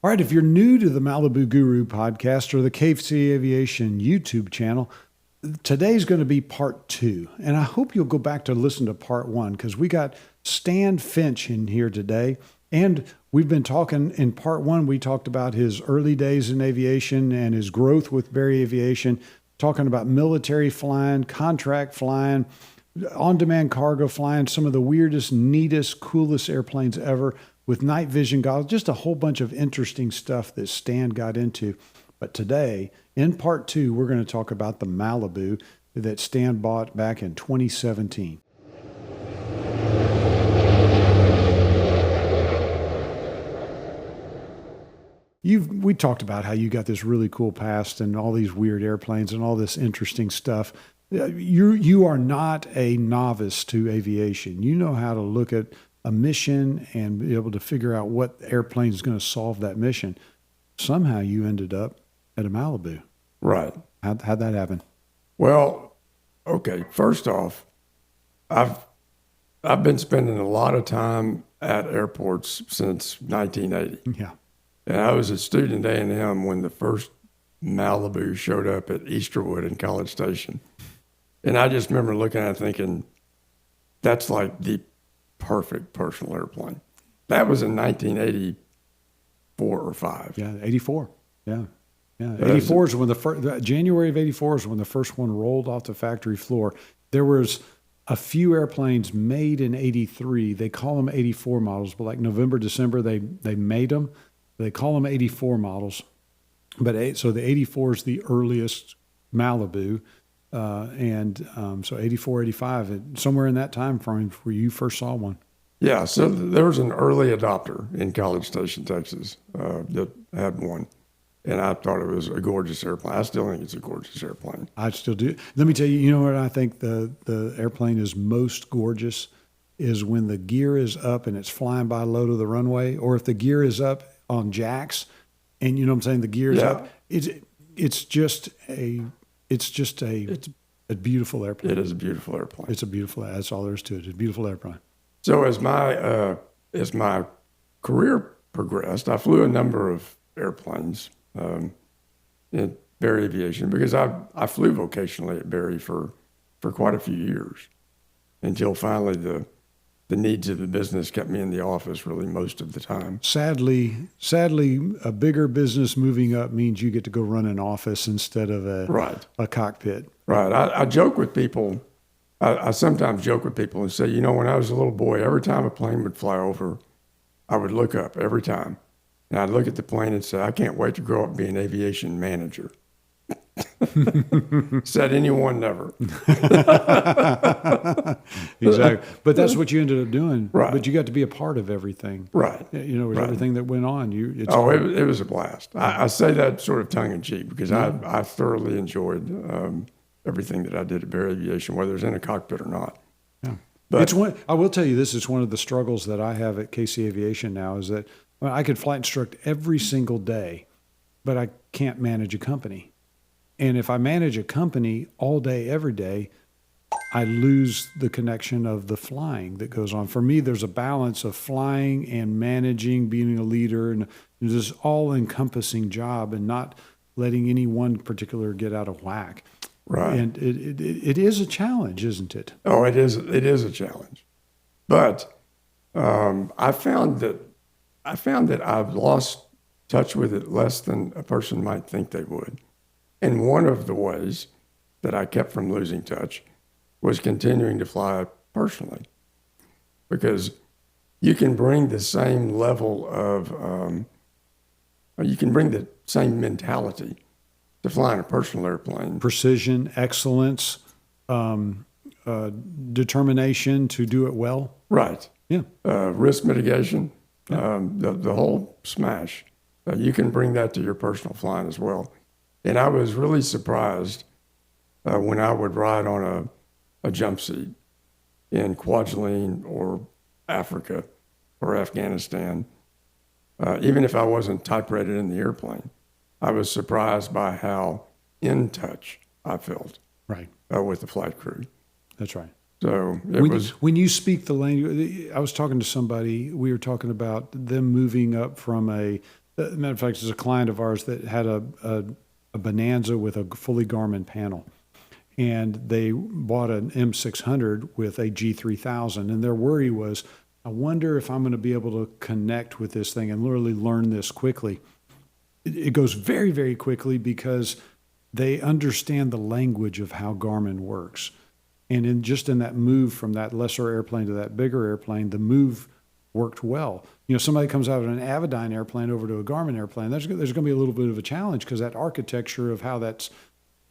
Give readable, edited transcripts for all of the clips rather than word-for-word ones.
All right, if you're new to the Malibu Guru podcast or the KFC Aviation YouTube channel, today's going to be part 2. And I hope you'll go back to listen to part 1 because we got Stan Finch in here today. And we've been talking in part 1, we talked about his early days in aviation and his growth with Berry Aviation, talking about military flying, contract flying, on-demand cargo flying, some of the weirdest, neatest, coolest airplanes ever with night vision goggles, just a whole bunch of interesting stuff that Stan got into. But today, in part 2, we're going to talk about the Malibu that Stan bought back in 2017. We talked about how you got this really cool past and all these weird airplanes and all this interesting stuff. You are not a novice to aviation. You know how to look at a mission and be able to figure out what airplane is going to solve that mission. Somehow you ended up at a Malibu. Right. How'd that happen? Well, okay. First off, I've been spending a lot of time at airports since 1980. Yeah. And I was a student at A&M when the first Malibu showed up at Easterwood in College Station. And I just remember looking at it thinking, that's like the perfect personal airplane. That was in 1984 or 5. Yeah, 84. Yeah. 84 is when January of 84 is when the first one rolled off the factory floor. There was a few airplanes made in 83. They call them 84 models, but like November, December, they made them. They call them 84 models. But so the 84 is the earliest Malibu. So 84, 85, somewhere in that time frame where you first saw one. Yeah, so there was an early adopter in College Station, Texas, that had one. And I thought it was a gorgeous airplane. I still think it's a gorgeous airplane. I still do. Let me tell you, you know what I think the airplane is most gorgeous is when the gear is up and it's flying by low to the runway, or if the gear is up on jacks and you know what I'm saying, the gear is up. It's just a beautiful airplane. It is a beautiful airplane. That's all there is to it. It's a beautiful airplane. So as my career progressed, I flew a number of airplanes in Berry Aviation because I flew vocationally at Berry for quite a few years until finally the needs of the business kept me in the office really most of the time. Sadly, a bigger business moving up means you get to go run an office instead of a cockpit. Right. I joke with people. I sometimes joke with people and say, when I was a little boy, every time a plane would fly over, I would look up every time. And I'd look at the plane and say, I can't wait to grow up and be an aviation manager. Said anyone never. Exactly. But that's what you ended up doing. Right. But you got to be a part of everything. Right. With everything that went on. It was a blast. I say that sort of tongue in cheek because I thoroughly enjoyed everything that I did at Berry Aviation, whether it's in a cockpit or not. Yeah. But I will tell you this, it's one of the struggles that I have at KC Aviation now is that I could flight instruct every single day, but I can't manage a company. And if I manage a company all day, every day, I lose the connection of the flying that goes on. For me, there's a balance of flying and managing, being a leader, and this all-encompassing job and not letting any one particular get out of whack. Right. And it is a challenge, isn't it? Oh, it is. It is a challenge. But I found that I've lost touch with it less than a person might think they would. And one of the ways that I kept from losing touch was continuing to fly personally, because you can bring the same level of, you can bring the same mentality to flying a personal airplane. Precision, excellence, determination to do it well. Right. Yeah. Risk mitigation, the whole smash. You can bring that to your personal flying as well. And I was really surprised when I would ride on a jump seat in Kwajalein or Africa or Afghanistan, even if I wasn't type rated in the airplane. I was surprised by how in touch I felt with the flight crew. That's right. So when you speak the language, I was talking to somebody, we were talking about them moving up from a Matter of fact, there's a client of ours that had a Bonanza with a fully Garmin panel. And they bought an M600 with a G3000. And their worry was, I wonder if I'm going to be able to connect with this thing and literally learn this quickly. It goes very, very quickly because they understand the language of how Garmin works. And in that move from that lesser airplane to that bigger airplane, the move worked well. Somebody comes out of an Avidyne airplane over to a Garmin airplane, there's going to be a little bit of a challenge because that architecture of how that's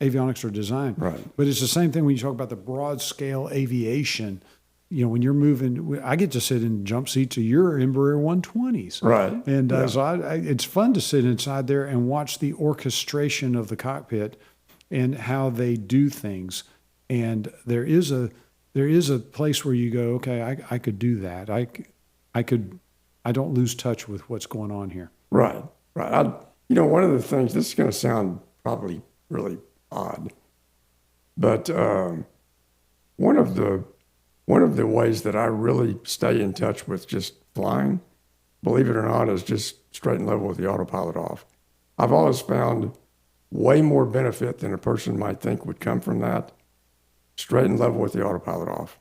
avionics are designed. Right. But it's the same thing when you talk about the broad scale aviation. When you're moving, I get to sit in jump seats of your Embraer 120s. Right. And so it's fun to sit inside there and watch the orchestration of the cockpit and how they do things. And there is a place where you go, okay, I could do that. I don't lose touch with what's going on here. Right. One of the things, this is going to sound probably really odd, but one of the ways that I really stay in touch with just flying, believe it or not, is just straight and level with the autopilot off. I've always found way more benefit than a person might think would come from that. Straight and level with the autopilot off.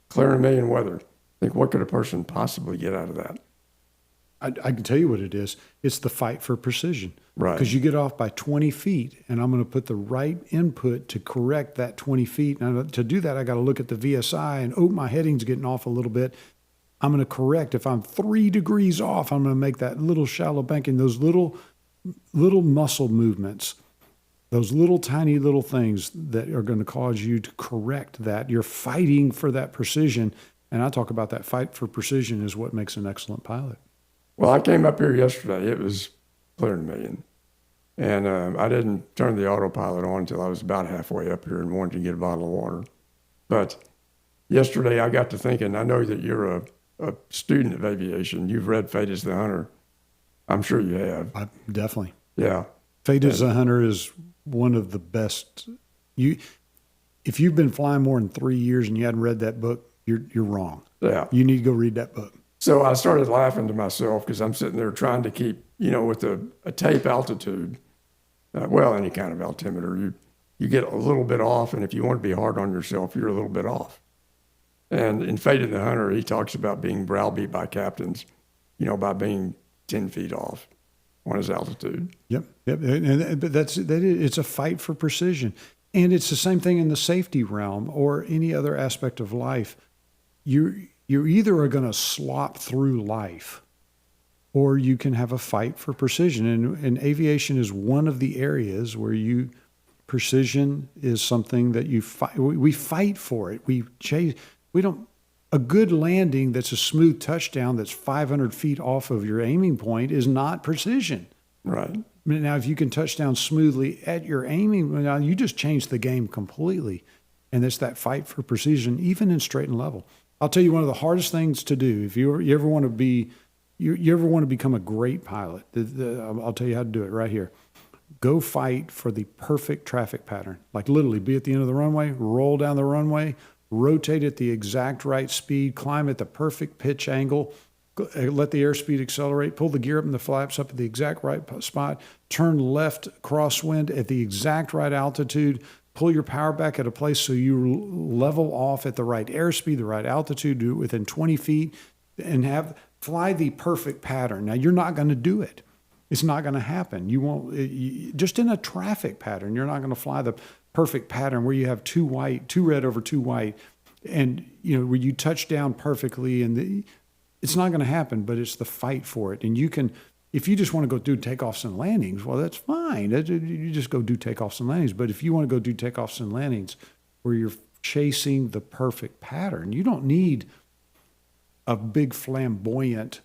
Clear and million weather. Think, what could a person possibly get out of that? I can tell you what it is. It's the fight for precision. Right. Because you get off by 20 feet, and I'm going to put the right input to correct that 20 feet. And to do that, I got to look at the VSI and, my heading's getting off a little bit. I'm going to correct. If I'm 3 degrees off, I'm going to make that little shallow banking, those little muscle movements, those little tiny little things that are going to cause you to correct that. You're fighting for that precision. And I talk about that fight for precision is what makes an excellent pilot. Well, I came up here yesterday. It was clear and million. And I didn't turn the autopilot on until I was about halfway up here and wanted to get a bottle of water. But yesterday I got to thinking, I know that you're a student of aviation. You've read Fate is the Hunter. I'm sure you have. Definitely. Yeah. Fate is the Hunter is one of the best. If you've been flying more than 3 years and you hadn't read that book, you're wrong. Yeah. You need to go read that book. So I started laughing to myself because I'm sitting there trying to keep, with a tape altitude, any kind of altimeter, you get a little bit off, and if you want to be hard on yourself, you're a little bit off. And in Fate of the Hunter, he talks about being browbeat by captains, by being 10 feet off on his altitude. Yep. But it's a fight for precision. And it's the same thing in the safety realm or any other aspect of life. You either are going to slop through life or you can have a fight for precision. And aviation is one of the areas where precision is something that you fight. We fight for it. We chase. A good landing that's a smooth touchdown that's 500 feet off of your aiming point is not precision. Right. Now, if you can touch down smoothly at your aiming, now you just change the game completely. And it's that fight for precision, even in straight and level. I'll tell you one of the hardest things to do if you ever want to become a great pilot. I'll tell you how to do it right here. Go fight for the perfect traffic pattern. Like literally, be at the end of the runway, roll down the runway, rotate at the exact right speed, climb at the perfect pitch angle, let the airspeed accelerate, pull the gear up and the flaps up at the exact right spot, turn left crosswind at the exact right altitude, pull your power back at a place so you level off at the right airspeed, the right altitude, do it within 20 feet, and fly the perfect pattern. Now, you're not going to do it. It's not going to happen. You won't. Just in a traffic pattern, you're not going to fly the perfect pattern where you have two red over two white, and where you touch down perfectly. And it's not going to happen. But it's the fight for it. And you can. If you just want to go do takeoffs and landings, well, that's fine. You just go do takeoffs and landings. But if you want to go do takeoffs and landings where you're chasing the perfect pattern, you don't need a big flamboyant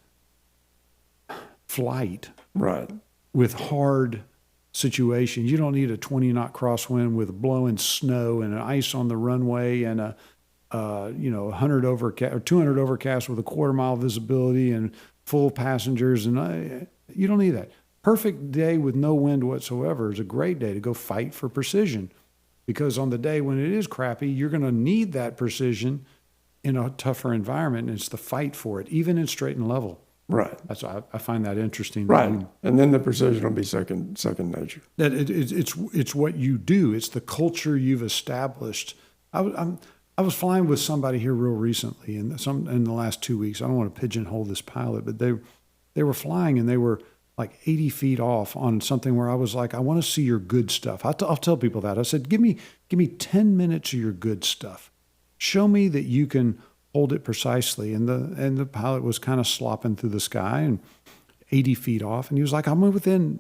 flight. Right. With hard situations. You don't need a 20-knot crosswind with blowing snow and ice on the runway and a 100 overcast or 200 overcast with a quarter-mile visibility and full passengers. And you don't need that. Perfect day with no wind whatsoever is a great day to go fight for precision, because on the day when it is crappy, you're going to need that precision in a tougher environment, and it's the fight for it, even in straight and level. Right. I find that interesting. Right. And then the precision will be second nature. That it's what you do. It's the culture you've established. I was flying with somebody here real recently, in the last 2 weeks. I don't want to pigeonhole this pilot, but they were flying and they were like 80 feet off on something where I was like, I want to see your good stuff. I'll tell people that. I said, give me 10 minutes of your good stuff. Show me that you can hold it precisely. And the pilot was kind of slopping through the sky and 80 feet off. And he was like, I'm within,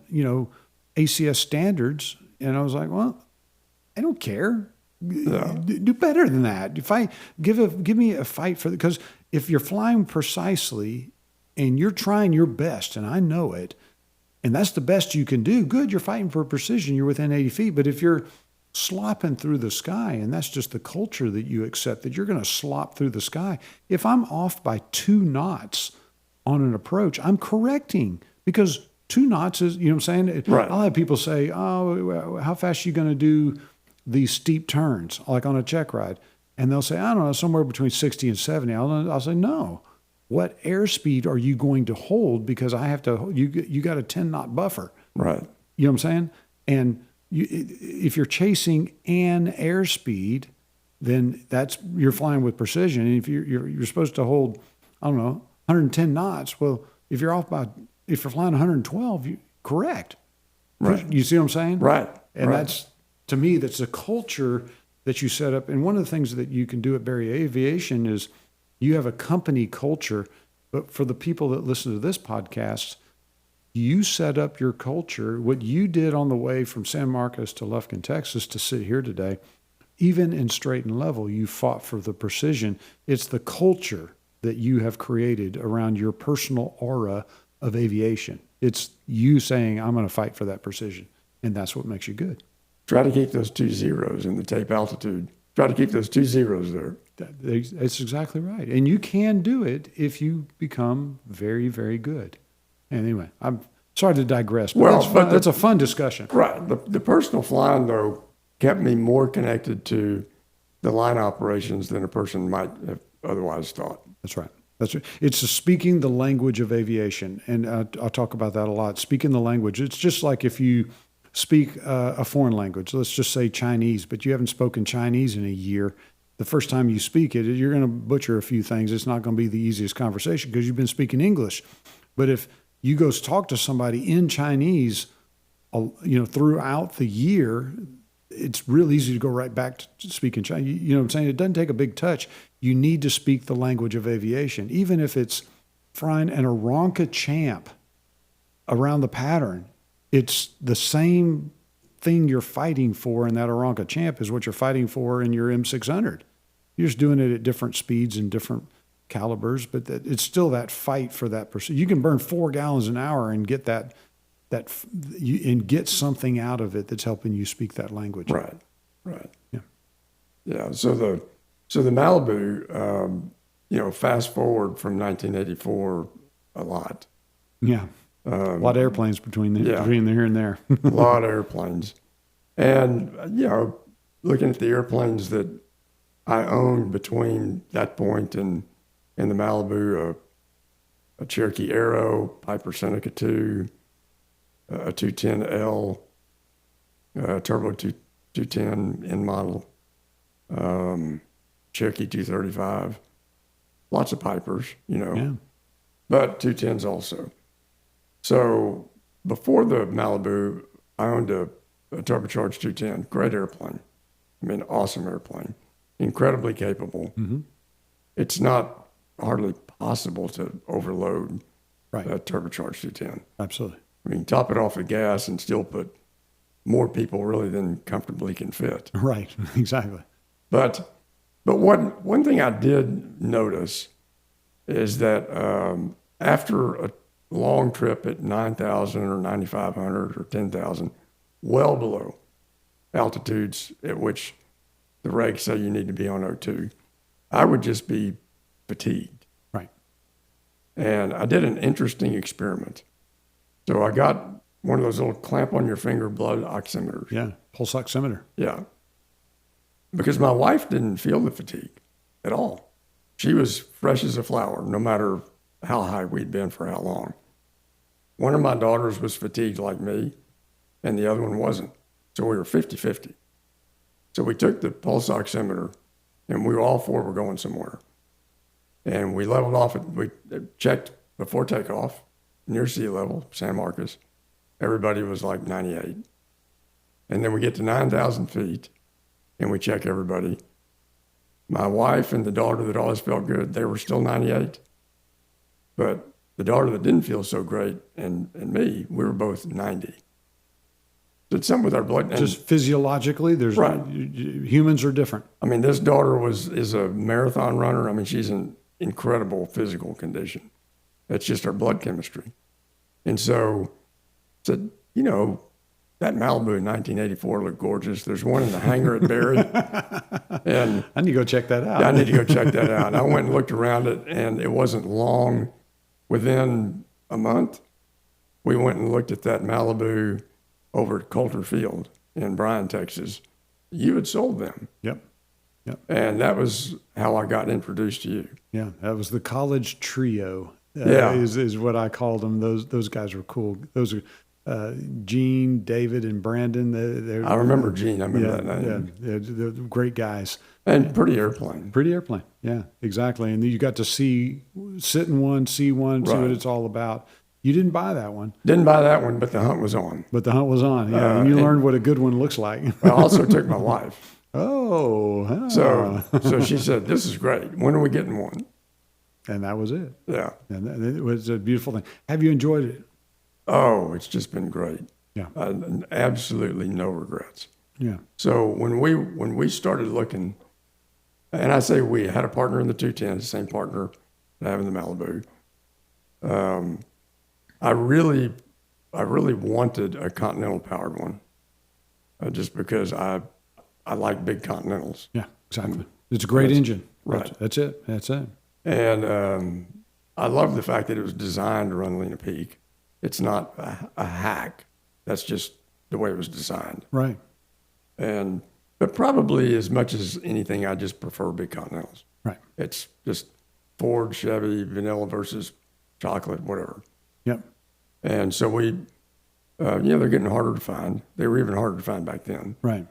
ACS standards. And I was like, well, I don't care. No. Do better than that. If I give me a fight because if you're flying precisely and you're trying your best, and I know it, and that's the best you can do, good, you're fighting for precision, you're within 80 feet. But if you're slopping through the sky, and that's just the culture that you accept, that you're going to slop through the sky. If I'm off by 2 knots on an approach, I'm correcting, because 2 knots is, what I'm saying? Right. I'll have people say, oh, how fast are you going to do these steep turns, like on a check ride? And they'll say, I don't know, somewhere between 60 and 70. I'll say, no. What airspeed are you going to hold? Because I have to, you got a 10-knot buffer. Right. You know what I'm saying? And if you're chasing an airspeed, then you're flying with precision. And if you're supposed to hold, I don't know, 110 knots, well, if you're flying 112, correct. Right. You see what I'm saying? Right. And right. that's, to me, that's a culture that you set up. And one of the things that you can do at Berry Aviation is you have a company culture. But for the people that listen to this podcast, you set up your culture. What you did on the way from San Marcos to Lufkin, Texas, to sit here today, even in straight and level, you fought for the precision. It's the culture that you have created around your personal aura of aviation. It's you saying, I'm going to fight for that precision. And that's what makes you good. Try to keep those 2 zeros in the tape altitude. Try to keep those 2 zeros there. That's exactly right. And you can do it if you become very, very good. Anyway, I'm sorry to digress, but that's a fun discussion. Right. The personal flying, though, kept me more connected to the line operations than a person might have otherwise thought. That's right. That's right. It's speaking the language of aviation. And I'll talk about that a lot. Speaking the language. It's just like if you speak a foreign language, let's just say Chinese, but you haven't spoken Chinese in a year. The first time you speak it, you're going to butcher a few things. It's not going to be the easiest conversation because you've been speaking English. But if you go talk to somebody in Chinese, throughout the year, it's real easy to go right back to speaking Chinese. You know what I'm saying? It doesn't take a big touch. You need to speak the language of aviation, even if it's flying an Aronca Champ around the pattern. It's the same thing you're fighting for in that Aronca Champ is what you're fighting for in your M600. You're just doing it at different speeds and different calibers, but it's still that fight for that pursuit. You can burn 4 gallons an hour and get and get something out of it that's helping you speak that language. Right. Yeah. Yeah. So the Malibu, fast forward from 1984 a lot. Yeah. A lot of airplanes between the here and there. A lot of airplanes. And, looking at the airplanes that I owned between that point and the Malibu, a Cherokee Aero, Piper Seneca 2, a 210L, Turbo 210 N model, Cherokee 235, lots of Pipers, but 210s also. So before the Malibu, I owned a turbocharged 210, great airplane. I mean, awesome airplane, incredibly capable. Mm-hmm. It's not hardly possible to overload Right. a turbocharged 210. Absolutely. I mean, top it off with gas and still put more people really than comfortably can fit. Right. Exactly. But one thing I did notice is that after a long trip at 9,000 or 9,500 or 10,000, well below altitudes at which the regs say you need to be on O2, I would just be fatigued. Right. And I did an interesting experiment. So I got one of those little clamp on your finger blood oximeters. Yeah. Pulse oximeter. Yeah. Because my wife didn't feel the fatigue at all. She was fresh as a flower, no matter how high we'd been for how long. One of my daughters was fatigued like me, and the other one wasn't. So we were 50-50. So we took the pulse oximeter, and we all four were going somewhere. And we leveled off, we checked before takeoff, near sea level, San Marcos. Everybody was like 98. And then we get to 9,000 feet, and we check everybody. My wife and the daughter that always felt good, they were still 98. But the daughter that didn't feel so great and me, we were both 90. Did something with our blood. Just physiologically, there's Right. Humans are different. I mean, this daughter is a marathon runner. I mean, she's in incredible physical condition. That's just our blood chemistry. And so I said, you know, that Malibu in 1984 looked gorgeous. There's one in the hangar at Berry. And I need to go check that out. I need to go check that out. And I went and looked around it, and it wasn't long. Within a month, we went and looked at that Malibu over at Coulter Field in Bryan, Texas. You had sold them. Yep. And that was how I got introduced to you. Yeah, that was the college trio. Yeah. Is what I called them. Those guys were cool. Those are Gene, David, and Brandon. I remember Gene. I remember that name. Yeah, they're great guys. And pretty airplane. Pretty airplane. Yeah, exactly. And you got to sit in one, see one, see what Right. it's all about. You didn't buy that one, Didn't buy that one, but the hunt was on. but the hunt was on. Yeah, and you learned what a good one looks like. I also took my wife. Oh, So she said, "This is great. When are we getting one?" and that was it. Yeah. And it was a beautiful thing. Have you enjoyed it? Oh, it's just been great. Yeah. Absolutely no regrets. Yeah. So when we started looking, and I say we had a partner in the 210, the same partner that I have in the Malibu. I really wanted a Continental powered one, just because I like big Continentals. Yeah, exactly. It's a great engine. right. That's it. And I love the fact that it was designed to run Lena Peak. It's not a hack. That's just the way it was designed. Right. But probably as much as anything, I just prefer big Continentals. Right. It's just Ford, Chevy, vanilla versus chocolate, whatever. Yep. And so they're getting harder to find. They were even harder to find back then. Right.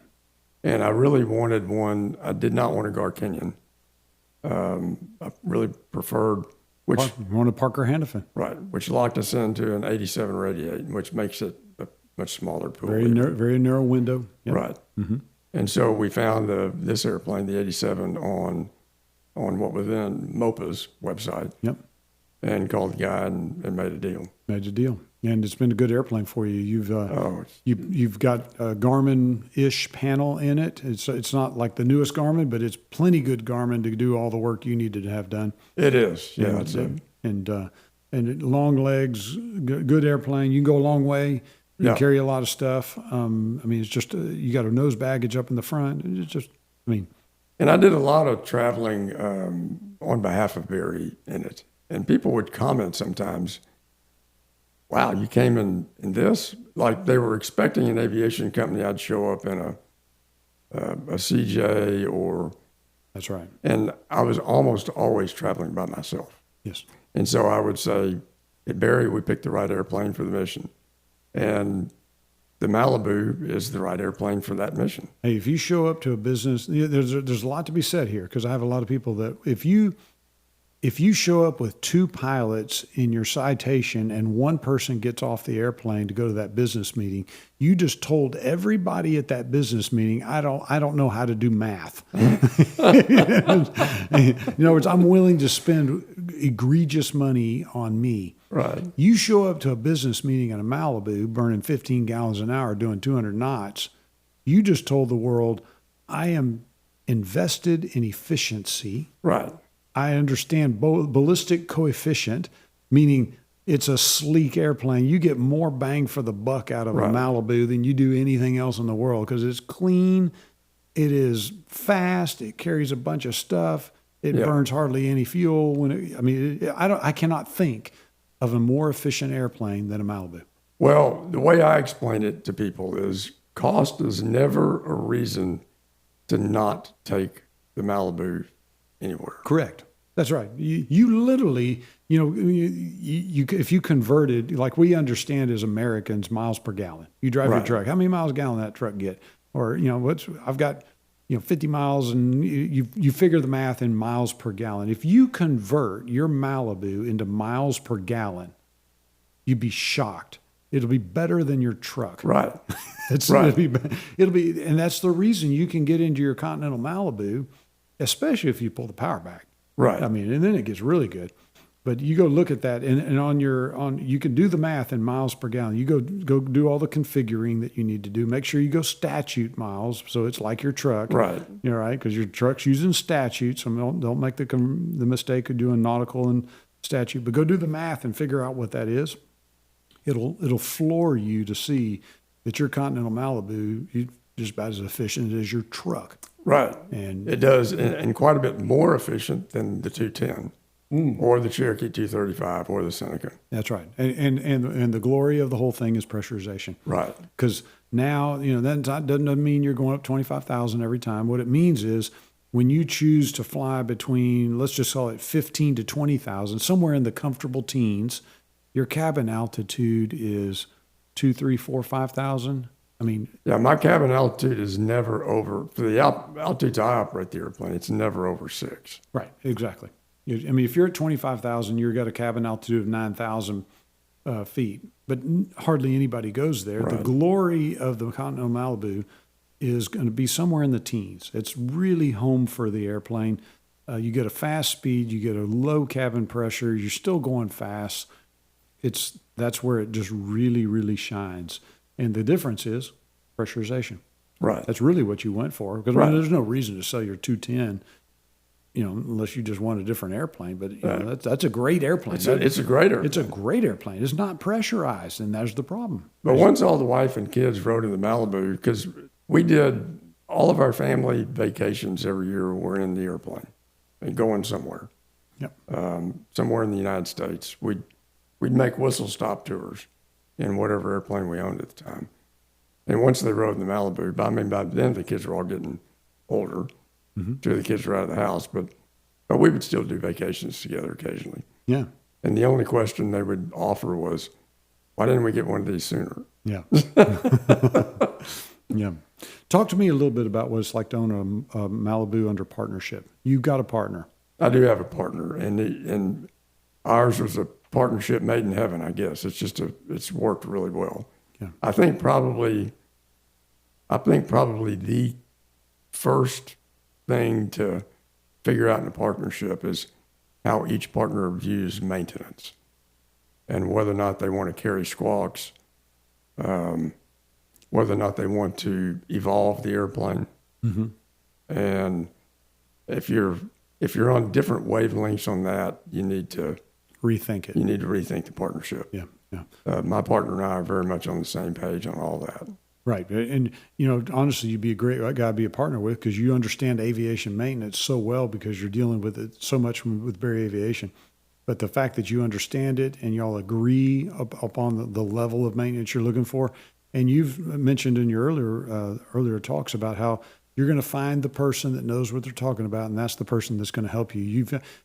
And I really wanted one. I did not want a Gar Kenyon. I really preferred, which You want a Parker Hannafin. which locked us into an 87 radiate, which makes it a much smaller pool. Very narrow window. Yep. Right. Mm-hmm. And so we found this airplane, the 87, on what was then MOPA's website. Yep. And called the guy and made a deal. Made a deal. And it's been a good airplane for you. You've got a Garmin-ish panel in it. It's not like the newest Garmin, but it's plenty good Garmin to do all the work you needed to have done. It is, yeah. And long legs, good airplane. You can go a long way. You can carry a lot of stuff. It's just you got a nose baggage up in the front. It's just, And I did a lot of traveling on behalf of Berry in it. And people would comment sometimes, wow, you came in this? Like they were expecting an aviation company, I'd show up in a CJ or... That's right. And I was almost always traveling by myself. Yes. And so I would say, at Berry, we picked the right airplane for the mission. And the Malibu is the right airplane for that mission. Hey, if you show up to a business, there's a lot to be said here, because I have a lot of people that if you show up with two pilots in your citation and one person gets off the airplane to go to that business meeting, you just told everybody at that business meeting, I don't know how to do math. In other words, I'm willing to spend egregious money on me. Right. You show up to a business meeting in a Malibu burning 15 gallons an hour doing 200 knots. You just told the world, I am invested in efficiency. Right. I understand ballistic coefficient, meaning it's a sleek airplane. You get more bang for the buck out of a Malibu than you do anything else in the world, because it's clean, it is fast, it carries a bunch of stuff, it burns hardly any fuel. I cannot think of a more efficient airplane than a Malibu. Well, the way I explain it to people is cost is never a reason to not take the Malibu anywhere. Correct. That's right. You literally if you converted, like we understand as Americans, miles per gallon. You drive your Right. truck. How many miles a gallon that truck get? Or I've got 50 miles, and you figure the math in miles per gallon. If you convert your Malibu into miles per gallon, you'd be shocked. It'll be better than your truck. Right. It'll be, and that's the reason you can get into your Continental Malibu, especially if you pull the power back. Right. I mean, and then it gets really good. But you go look at that, and you can do the math in miles per gallon. You go do all the configuring that you need to do. Make sure you go statute miles, so it's like your truck, Right. Right, because your truck's using statute. So don't make the mistake of doing nautical and statute. But go do the math and figure out what that is. It'll floor you to see that your Continental Malibu is just about as efficient as your truck. Right. And it does, and quite a bit more efficient than the 210. Or the Cherokee 235 or the Seneca. That's right. And the glory of the whole thing is pressurization. Right. Because now, that doesn't mean you're going up 25,000 every time. What it means is when you choose to fly between, let's just call it 15 to 20,000, somewhere in the comfortable teens, your cabin altitude is 2, 3, 4, 5,000. I mean, yeah, my cabin altitude is never over, for the altitudes I operate the airplane, it's never over 6. Right, exactly. I mean, if you're at 25,000, you've got a cabin altitude of 9,000 feet, but hardly anybody goes there. Right. The glory of the Continental Malibu is going to be somewhere in the teens. It's really home for the airplane. You get a fast speed, you get a low cabin pressure, you're still going fast. That's where it just really, really shines. And the difference is pressurization. Right. That's really what you went for. Because Right. there's no reason to sell your 210, unless you just want a different airplane. But that's a great airplane. It's a great airplane. It's a great airplane. It's not pressurized, and that's the problem. But once all the wife and kids rode in the Malibu, because we did all of our family vacations every year, we're in the airplane and going somewhere. Yep. Somewhere in the United States. We'd make whistle stop tours in whatever airplane we owned at the time. And once they rode in the Malibu, by then the kids were all getting older. Mm-hmm. Two of the kids were out of the house, but we would still do vacations together occasionally. Yeah. And the only question they would offer was, why didn't we get one of these sooner? Yeah. Yeah. Talk to me a little bit about what it's like to own a Malibu under partnership. You've got a partner. I do have a partner, and ours was a partnership made in heaven, I guess. It's worked really well. Yeah. I think probably the first thing to figure out in a partnership is how each partner views maintenance and whether or not they want to carry squawks, whether or not they want to evolve the airplane. Mm-hmm. And if you're on different wavelengths on that, you need to Rethink it. You need to rethink the partnership. Yeah. Yeah. My partner and I are very much on the same page on all that. Right. And, honestly, you'd be a great guy to be a partner with because you understand aviation maintenance so well because you're dealing with it so much with Berry Aviation. But the fact that you understand it and y'all agree upon the level of maintenance you're looking for, and you've mentioned in your earlier talks about how you're going to find the person that knows what they're talking about, and that's the person that's going to help you.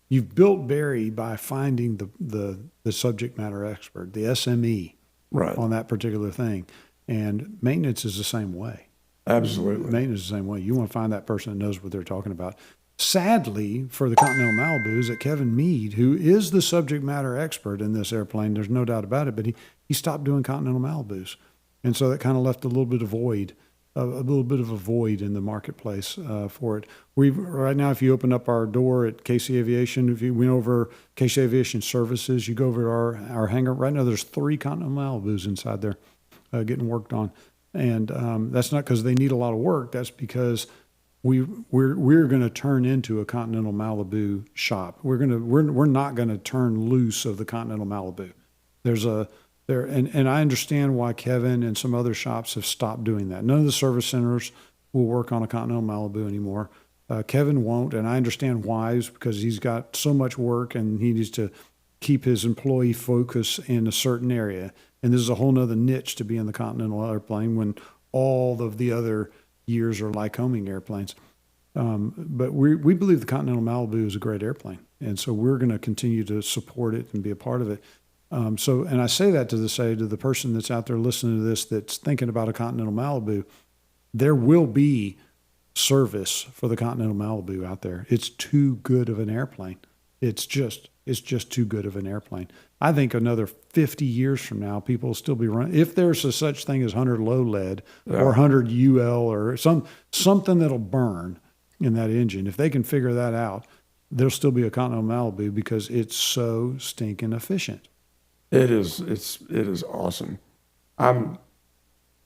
You've built Berry by finding the subject matter expert, the SME, right, on that particular thing. And maintenance is the same way. Absolutely. Maintenance is the same way. You want to find that person that knows what they're talking about. Sadly, for the Continental Malibu, is that Kevin Mead, who is the subject matter expert in this airplane, there's no doubt about it, but he stopped doing Continental Malibus. And so that kind of left a little bit of a void in the marketplace for it. Right now, if you open up our door at KC Aviation, if you went over KC Aviation Services, you go over to our hangar. Right now, there's 3 Continental Malibus inside there getting worked on. And that's not because they need a lot of work. That's because we're going to turn into a Continental Malibu shop. We're not going to turn loose of the Continental Malibu. And I understand why Kevin and some other shops have stopped doing that. None of the service centers will work on a Continental Malibu anymore. Kevin won't, and I understand why. It's because he's got so much work and he needs to keep his employee focus in a certain area. And this is a whole nother niche to be in the Continental airplane when all of the other years are Lycoming airplanes. But we believe the Continental Malibu is a great airplane. And so we're going to continue to support it and be a part of it. And I say that to say to the person that's out there listening to this that's thinking about a Continental Malibu, there will be service for the Continental Malibu out there. It's too good of an airplane. It's just too good of an airplane. I think another 50 years from now, people will still be running. If there's a such thing as 100 low lead or 100 UL or something that'll burn in that engine, if they can figure that out, there'll still be a Continental Malibu because it's so stinking efficient. It is. It is awesome. I'm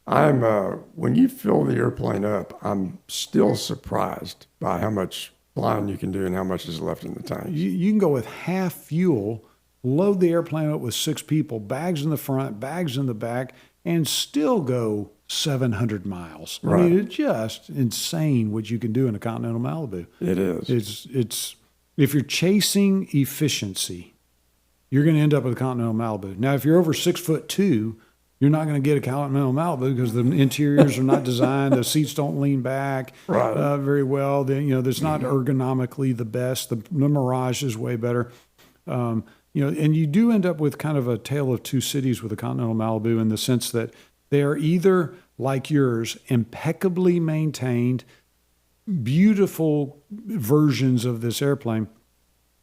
when you fill the airplane up, I'm still surprised by how much flying you can do and how much is left in the tank. You can go with half fuel, load the airplane up with 6 people, bags in the front, bags in the back, and still go 700 miles. Right. I mean, it's just insane what you can do in a Continental Malibu. It is. It's if you're chasing efficiency, you're going to end up with a Continental Malibu. Now, if you're over 6'2", you're not going to get a Continental Malibu because the interiors are not designed. The seats don't lean back very well. There's not ergonomically the best. The Mirage is way better. And you do end up with kind of a tale of two cities with a Continental Malibu in the sense that they are either like yours, impeccably maintained, beautiful versions of this airplane,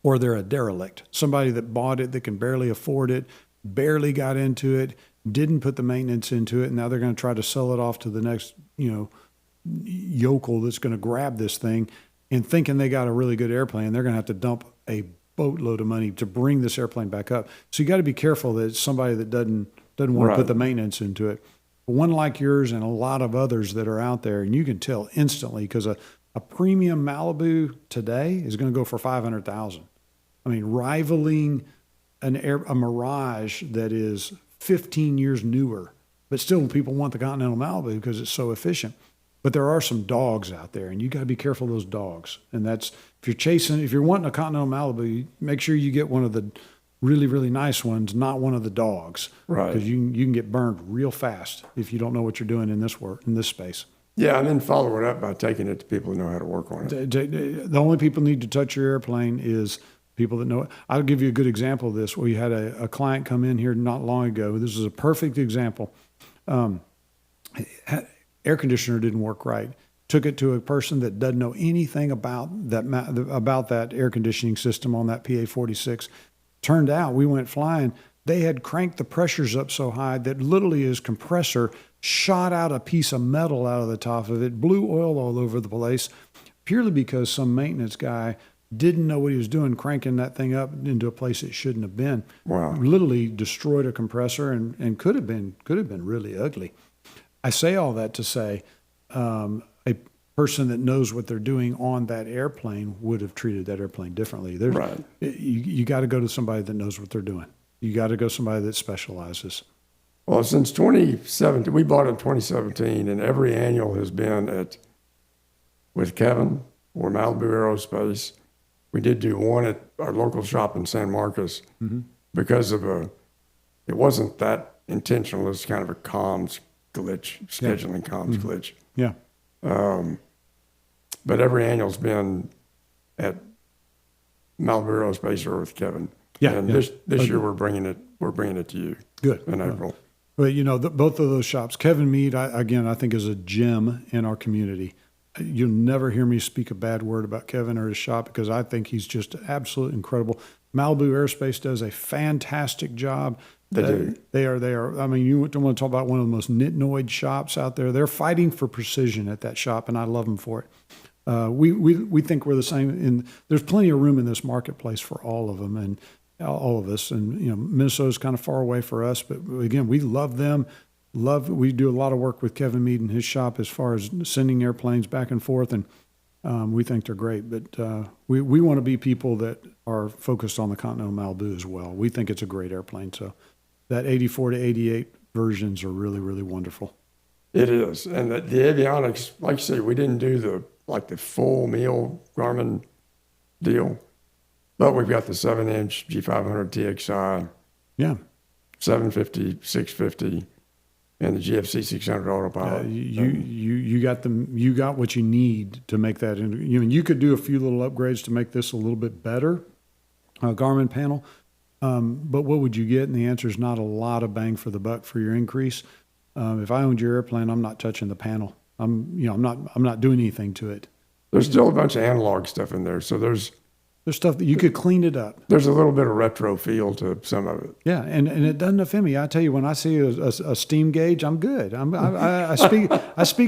or they're a derelict, somebody that bought it that can barely afford it, barely got into it, didn't put the maintenance into it, and now they're going to try to sell it off to the next, yokel that's going to grab this thing, and thinking they got a really good airplane, they're going to have to dump a boatload of money to bring this airplane back up. So you got to be careful that it's somebody that doesn't want to put the maintenance into it. But one like yours and a lot of others that are out there, and you can tell instantly because a premium Malibu today is going to go for $500,000. I mean, rivaling a Mirage that is 15 years newer, but still people want the Continental Malibu because it's so efficient. But there are some dogs out there, and you got to be careful of those dogs. And that's if you're wanting a Continental Malibu, make sure you get one of the really, really nice ones, not one of the dogs, right? Because you can get burned real fast if you don't know what you're doing in this space. Yeah, and then follow it up by taking it to people who know how to work on it. The only people need to touch your airplane is people that know it. I'll give you a good example of this. We had a client come in here not long ago. This is a perfect example. Air conditioner didn't work right. Took it to a person that doesn't know anything about that air conditioning system on that PA-46. Turned out, we went flying. They had cranked the pressures up so high that literally his compressor shot out a piece of metal out of the top of it, blew oil all over the place, purely because some maintenance guy didn't know what he was doing, cranking that thing up into a place it shouldn't have been. Wow. Literally destroyed a compressor and could have been really ugly. I say all that to say a person that knows what they're doing on that airplane would have treated that airplane differently. Right. You got to go to somebody that knows what they're doing. You got to go somebody that specializes. Well, since 2017, we bought it in 2017, and every annual has been with Kevin or Malibu Aerospace. We did do one at our local shop in San Marcos because of it wasn't that intentional. It was kind of a comms glitch, scheduling comms glitch. Yeah. But every annual's been at Malibu Aerospace or with Kevin. Yeah. And this year we're bringing it to you. Good. In April. But both of those shops, Kevin Mead, I think is a gem in our community. You'll never hear me speak a bad word about Kevin or his shop because I think he's just absolutely incredible. Malibu Aerospace does a fantastic job. They do. They are. I mean, you want to talk about one of the most nitnoid shops out there. They're fighting for precision at that shop, and I love them for it. We think we're the same. And there's plenty of room in this marketplace for all of them and all of us. And Minnesota's kind of far away for us, but again, we love them. We do a lot of work with Kevin Mead and his shop as far as sending airplanes back and forth, and we think they're great. But we want to be people that are focused on the Continental Malibu as well. We think it's a great airplane. So that 84 to 88 versions are really, really wonderful. It is. And the avionics, like you say, we didn't do the full meal Garmin deal, but we've got the 7-inch G500 TXI, 750, 650, and the GFC 600 autopilot. You got them. You got what you need to make that. You could do a few little upgrades to make this a little bit better, Garmin panel. But what would you get? And the answer is not a lot of bang for the buck for your increase. If I owned your airplane, I'm not touching the panel. I'm not doing anything to it. There's still a bunch of analog stuff in there, so there's stuff that you could clean it up. There's a little bit of retro feel to some of it. Yeah, and it doesn't offend me. I tell you, when I see a steam gauge, I'm good. I speak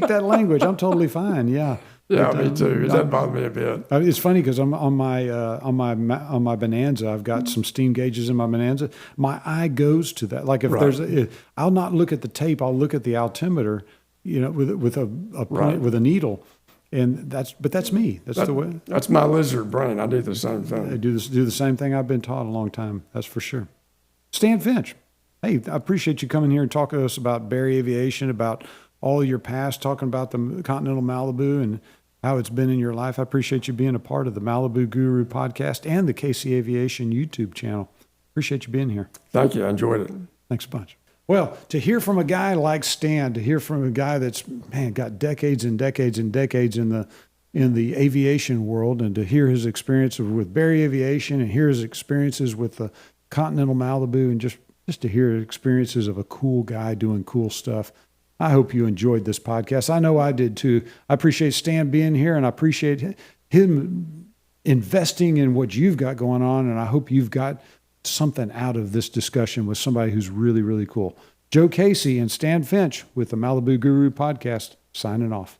that language. I'm totally fine. Yeah. Yeah, me too. It doesn't bother me a bit. It's funny because I'm on my Bonanza. I've got some steam gauges in my Bonanza. My eye goes to that. Like I'll not look at the tape. I'll look at the altimeter. With a needle. And that's me. That's the way. That's my lizard brain. I do the same thing. I do the same thing. I've been taught a long time. That's for sure. Stan Finch, hey, I appreciate you coming here and talking to us about Barry Aviation, about all your past, talking about the Continental Malibu and how it's been in your life. I appreciate you being a part of the Malibu Guru podcast and the KC Aviation YouTube channel. Appreciate you being here. Thank you. I enjoyed it. Thanks a bunch. Well, to hear from a guy like Stan, to hear from a guy that's got decades and decades and decades in the aviation world, and to hear his experiences with Barry Aviation and hear his experiences with the Continental Malibu, and just to hear experiences of a cool guy doing cool stuff. I hope you enjoyed this podcast. I know I did too. I appreciate Stan being here, and I appreciate him investing in what you've got going on, and I hope you've got something out of this discussion with somebody who's really, really cool. Joe Casey and Stan Finch with the Malibu Guru podcast, signing off.